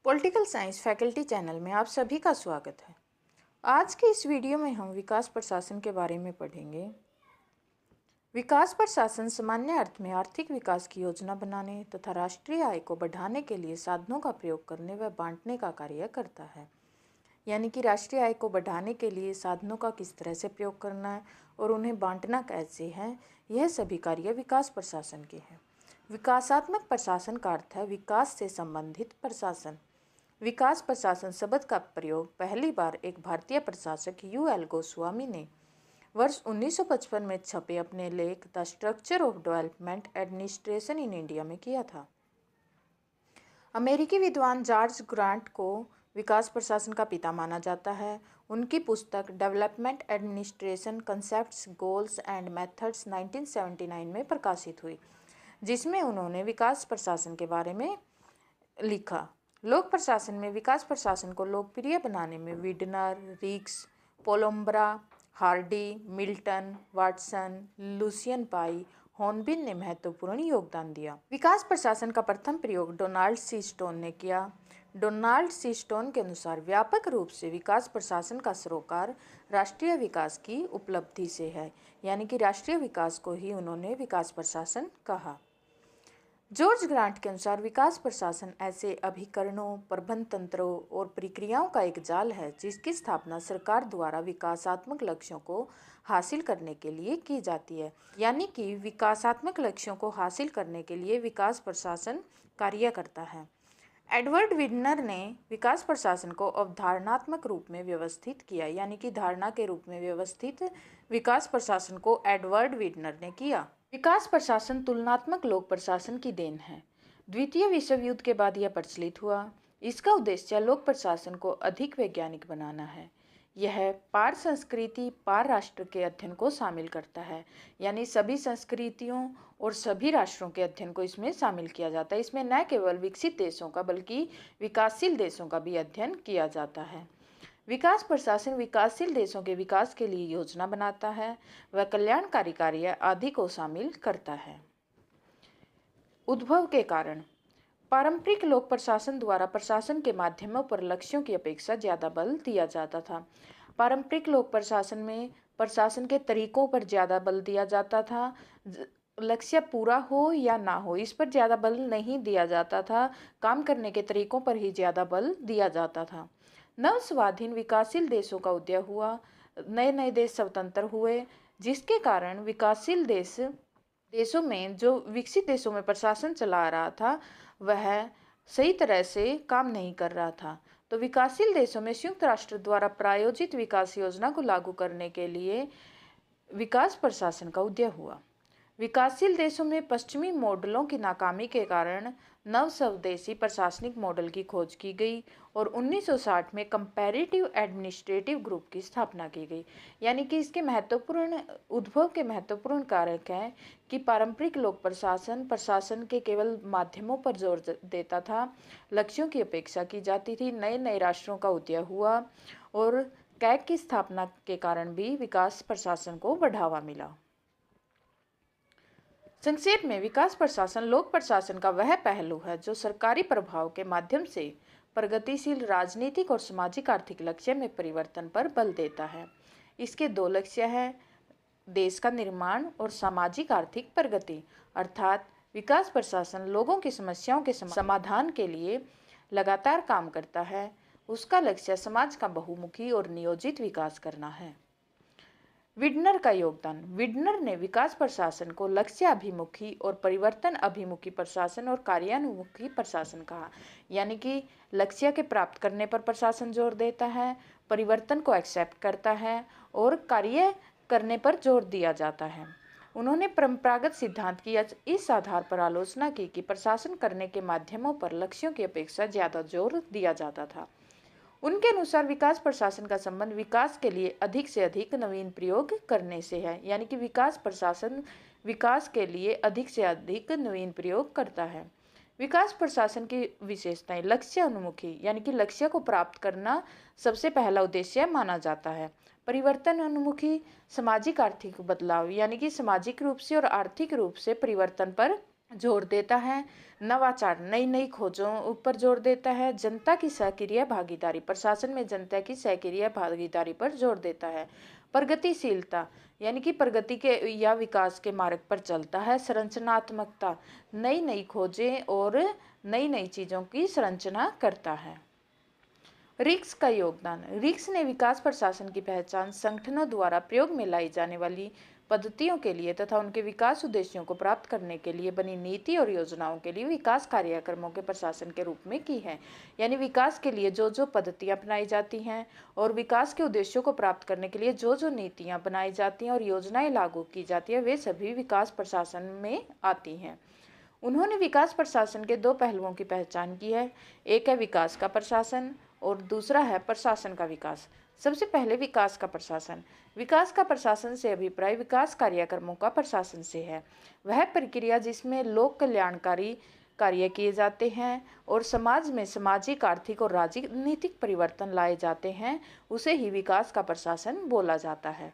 Political science faculty channel में आप सभी का स्वागत है। आज के इस वीडियो में हम विकास प्रशासन के बारे में पढ़ेंगे। विकास प्रशासन सामान्य अर्थ में आर्थिक विकास की योजना बनाने तथा राष्ट्रीय आय को बढ़ाने के लिए साधनों का प्रयोग करने व बांटने का कार्य करता है। यानी कि राष्ट्रीय आय को बढ़ाने के लिए साधनों का किस तरह से प्रयोग करना है और उन्हें बांटना कैसे है, यह सभी कार्य विकास प्रशासन के हैं। विकासात्मक प्रशासन का अर्थ है विकास से संबंधित प्रशासन। विकास प्रशासन शब्द का प्रयोग पहली बार एक भारतीय प्रशासक U.L. गोस्वामी ने वर्ष 1955 में छपे अपने लेख the structure of development administration in India में किया था। अमेरिकी विद्वान जॉर्ज ग्रांट को विकास प्रशासन का पिता माना जाता है। उनकी पुस्तक development administration concepts, goals and methods 1979 में प्रकाशित हुई, जिसमें उन्होंने विकास प्रशासन के बारे में लिखा। लोक प्रशासन में विकास प्रशासन को लोकप्रिय बनाने में विडनर, रिक्स, पोलोम्ब्रा, हार्डी, मिल्टन, वाटसन, लुसियन पाई, हॉर्नबिल ने महत्वपूर्ण योगदान दिया। विकास प्रशासन का प्रथम प्रयोग डोनाल्ड सी स्टोन ने किया। डोनाल्ड सी स्टोन के अनुसार व्यापक रूप से विकास प्रशासन का सरोकार राष्ट्रीय विकास की उपलब्धि से है, यानी कि राष्ट्रीय विकास को ही उन्होंने विकास प्रशासन कहा। जॉर्ज ग्रांट के अनुसार विकास प्रशासन ऐसे अभिकरणों, प्रबंध तंत्रों और प्रक्रियाओं का एक जाल है जिसकी स्थापना सरकार द्वारा विकासात्मक लक्ष्यों को हासिल करने के लिए की जाती है। यानी कि विकासात्मक लक्ष्यों को हासिल करने के लिए विकास प्रशासन कार्य करता है। एडवर्ड विडनर ने विकास प्रशासन को अवधारणात्मक रूप में व्यवस्थित किया, यानी कि धारणा के रूप में व्यवस्थित विकास प्रशासन को एडवर्ड विडनर ने किया। विकास प्रशासन तुलनात्मक लोक प्रशासन की देन है। द्वितीय विश्व युद्ध के बाद यह प्रचलित हुआ। इसका उद्देश्य लोक प्रशासन को अधिक वैज्ञानिक बनाना है। यह पार संस्कृति, पार राष्ट्र के अध्ययन को शामिल करता है, यानी सभी संस्कृतियों और सभी राष्ट्रों के अध्ययन को इसमें शामिल किया जाता है। इसमें न केवल विकसित देशों का बल्कि विकासशील देशों का भी अध्ययन किया जाता है। विकास प्रशासन विकासशील देशों के विकास के लिए योजना बनाता है व कल्याणकारी कार्य आदि को शामिल करता है। उद्भव के कारण पारंपरिक लोक प्रशासन द्वारा प्रशासन के माध्यमों पर लक्ष्यों की अपेक्षा ज़्यादा बल दिया जाता था। पारंपरिक लोक प्रशासन में प्रशासन के तरीकों पर ज़्यादा बल दिया जाता था। लक्ष्य पूरा हो या ना हो, इस पर ज़्यादा बल नहीं दिया जाता था। काम करने के तरीकों पर ही ज़्यादा बल दिया जाता था। नव स्वाधीन विकासशील देशों का उदय हुआ। नए नए देश स्वतंत्र हुए, जिसके कारण विकासशील देशों में जो विकसित देशों में प्रशासन चला रहा था वह सही तरह से काम नहीं कर रहा था। तो विकासशील देशों में संयुक्त राष्ट्र द्वारा प्रायोजित विकास योजना को लागू करने के लिए विकास प्रशासन का उदय हुआ। विकासशील देशों में पश्चिमी मॉडलों की नाकामी के कारण नव स्वदेशी प्रशासनिक मॉडल की खोज की गई और 1960 में कंपैरेटिव एडमिनिस्ट्रेटिव ग्रुप की स्थापना की गई। यानी कि इसके महत्वपूर्ण उद्भव के महत्वपूर्ण कारक हैं कि पारंपरिक लोक प्रशासन के केवल माध्यमों पर जोर देता था, लक्ष्यों की अपेक्षा की जाती थी। नए नए राष्ट्रों का उदय हुआ और कैग की स्थापना के कारण भी विकास प्रशासन को बढ़ावा मिला। संक्षेप में विकास प्रशासन लोक प्रशासन का वह पहलू है जो सरकारी प्रभाव के माध्यम से प्रगतिशील राजनीतिक और सामाजिक आर्थिक लक्ष्य में परिवर्तन पर बल देता है। इसके दो लक्ष्य हैं, देश का निर्माण और सामाजिक आर्थिक प्रगति। अर्थात विकास प्रशासन लोगों की समस्याओं के समाधान के लिए लगातार काम करता है। उसका लक्ष्य समाज का बहुमुखी और नियोजित विकास करना है। विडनर का योगदान। विडनर ने विकास प्रशासन को लक्ष्य अभिमुखी और परिवर्तन अभिमुखी प्रशासन और कार्यान्मुखी प्रशासन कहा। यानी कि लक्ष्य के प्राप्त करने पर प्रशासन जोर देता है, परिवर्तन को एक्सेप्ट करता है और कार्य करने पर जोर दिया जाता है। उन्होंने परंपरागत सिद्धांत की इस आधार पर आलोचना की कि प्रशासन करने के माध्यमों पर लक्ष्यों की अपेक्षा ज़्यादा जोर दिया जाता था। उनके अनुसार विकास प्रशासन का संबंध विकास के लिए अधिक से अधिक नवीन प्रयोग करने से है। यानी कि विकास प्रशासन विकास के लिए अधिक से अधिक नवीन प्रयोग करता है। विकास प्रशासन की विशेषताएं। लक्ष्य उन्मुखी, यानी कि लक्ष्य को प्राप्त करना सबसे पहला उद्देश्य माना जाता है। परिवर्तन उन्मुखी, सामाजिक आर्थिक बदलाव, यानी कि सामाजिक रूप से और आर्थिक रूप से परिवर्तन पर जोर देता है। नवाचार नई नई खोजों ऊपर जोर देता है। जनता की सक्रिय भागीदारी प्रशासन में जनता की सक्रिय भागीदारी पर जोर देता है। प्रगतिशीलता यानी कि प्रगति के या विकास के मार्ग पर चलता है। संरचनात्मकता नई नई खोजें और नई नई चीज़ों की संरचना करता है। रिक्स का योगदान। रिक्स ने विकास प्रशासन की पहचान संगठनों द्वारा प्रयोग में लाई जाने वाली पद्धतियों के लिए तथा उनके विकास उद्देश्यों को प्राप्त करने के लिए बनी नीति और योजनाओं के लिए विकास कार्यक्रमों के प्रशासन के रूप में की है। यानी विकास के लिए जो जो पद्धतियां अपनाई जाती हैं और विकास के उद्देश्यों को प्राप्त करने के लिए जो जो नीतियां बनाई जाती हैं और योजनाएं लागू की जाती है, वे सभी विकास प्रशासन में आती हैं। उन्होंने विकास प्रशासन के दो पहलुओं की पहचान की है। एक है विकास का प्रशासन और दूसरा है प्रशासन का विकास। सबसे पहले विकास का प्रशासन। विकास का प्रशासन से अभिप्राय विकास कार्यक्रमों का प्रशासन से है। वह प्रक्रिया जिसमें लोक कल्याणकारी कार्य किए जाते हैं और समाज में सामाजिक, आर्थिक और राजनीतिक परिवर्तन लाए जाते हैं, उसे ही विकास का प्रशासन बोला जाता है।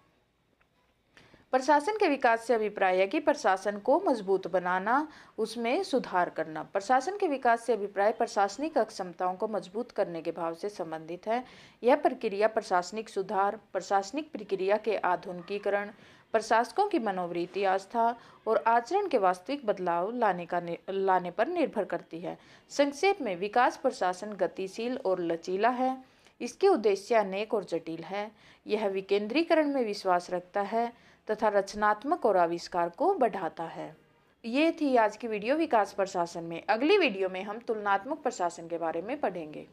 प्रशासन के विकास से अभिप्राय है कि प्रशासन को मजबूत बनाना, उसमें सुधार करना। प्रशासन के विकास से अभिप्राय प्रशासनिक क्षमताओं को मजबूत करने के भाव से संबंधित है। यह प्रक्रिया प्रशासनिक सुधार, प्रशासनिक प्रक्रिया के आधुनिकीकरण, प्रशासकों की मनोवृत्ति, आस्था और आचरण के वास्तविक बदलाव लाने पर निर्भर करती है। संक्षेप में विकास प्रशासन गतिशील और लचीला है। इसके उद्देश्य अनेक और जटिल है। यह विकेंद्रीकरण में विश्वास रखता है तथा रचनात्मक और आविष्कार को बढ़ाता है। ये थी आज की वीडियो विकास प्रशासन में। अगली वीडियो में हम तुलनात्मक प्रशासन के बारे में पढ़ेंगे।